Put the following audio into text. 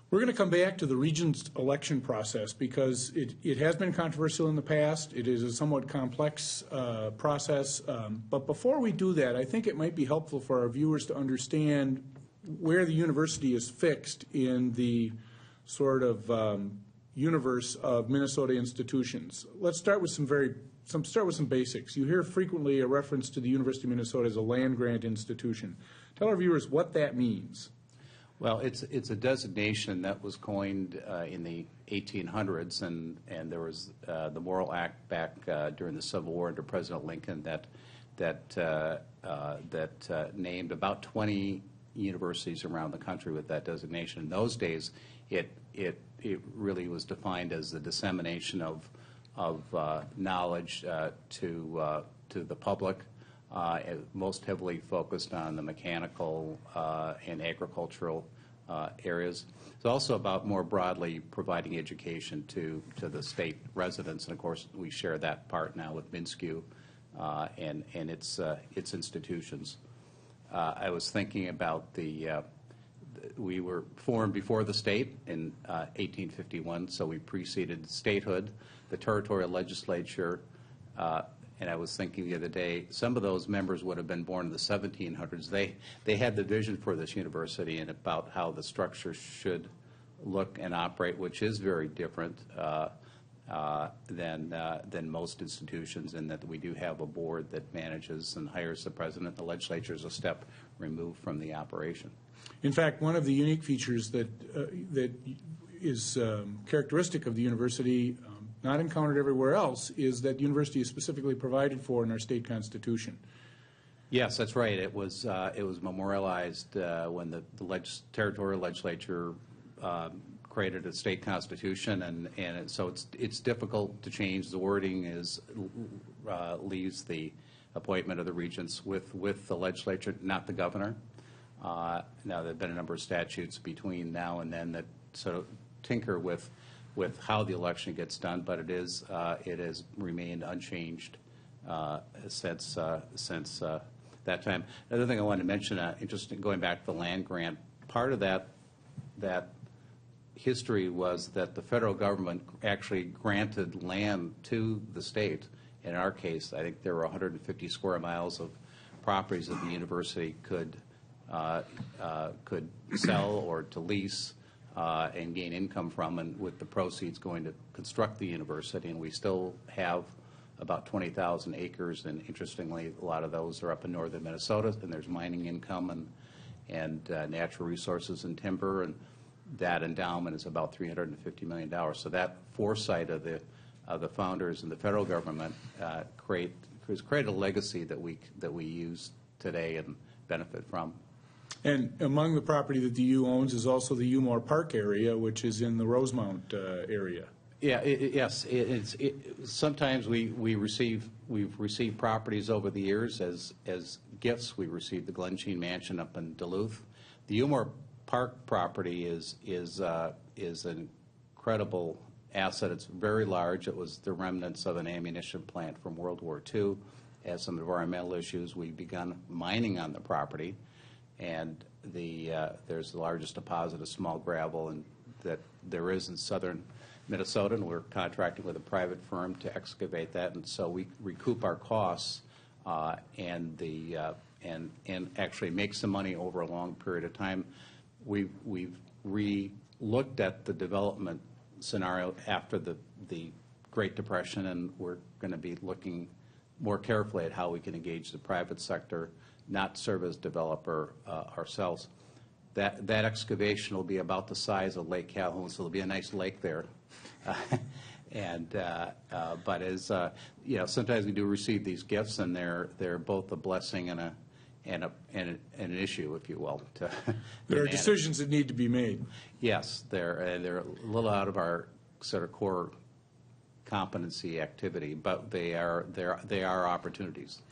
We're going to come back to the region's election process because it has been controversial in the past. It is a somewhat complex process. But before we do that, I think it might be helpful for our viewers to understand where the university is fixed in the sort of universe of Minnesota institutions. Let's start with some basics. You hear frequently a reference to the University of Minnesota as a land-grant institution. Tell our viewers what that means. Well, it's a designation that was coined in the 1800s, and there was the Morrill Act back during the Civil War under President Lincoln that named about 20 universities around the country with that designation. In those days, it really was defined as the dissemination of knowledge to the public. Most heavily focused on the mechanical and agricultural areas. It's also about more broadly providing education to the state residents, and of course we share that part now with MnSCU and its institutions. I was thinking about we were formed before the state in 1851, so we preceded statehood, the territorial legislature. And I was thinking the other day, some of those members would have been born in the 1700s. They had the vision for this university and about how the structure should look and operate, which is very different than most institutions, in that we do have a board that manages and hires the president. The legislature is a step removed from the operation. In fact, one of the unique features that is characteristic of the university, not encountered everywhere else, is that the university is specifically provided for in our state constitution. Yes, that's right. It was memorialized when the territorial legislature created a state constitution, and so it's difficult to change. The wording leaves the appointment of the regents with the legislature, not the governor. Now there have been a number of statutes between now and then that sort of tinker with how the election gets done, but it has remained unchanged since that time. Another thing I wanted to mention, interesting, going back to the land grant, part of that history was that the federal government actually granted land to the state. In our case, I think there were 150 square miles of properties that the university could sell or to lease and gain income from, and with the proceeds going to construct the university. And we still have about 20,000 acres, and interestingly, a lot of those are up in northern Minnesota, and there's mining income and natural resources and timber, and that endowment is about $350 million. So that foresight of the founders and the federal government has created a legacy that we use today and benefit from. And among the property that the U owns is also the Umore Park area, which is in the Rosemount area. Yeah, yes. Sometimes we've received properties over the years as gifts. We received the Glensheen Mansion up in Duluth. The Umore Park property is an incredible asset. It's very large. It was the remnants of an ammunition plant from World War II. Has some environmental issues. We've begun mining on the property. And there's the largest deposit of small gravel that there is in southern Minnesota, and we're contracting with a private firm to excavate that, and so we recoup our costs and actually make some money over a long period of time. We've re-looked at the development scenario after the Great Depression, and we're going to be looking more carefully at how we can engage the private sector, not serve as developer ourselves. That excavation will be about the size of Lake Calhoun, so there'll be a nice lake there. But as sometimes we do receive these gifts, and they're both a blessing and an issue, if you will. There are decisions that need to be made. Yes, they're a little out of our sort of core competency activity, but they are opportunities.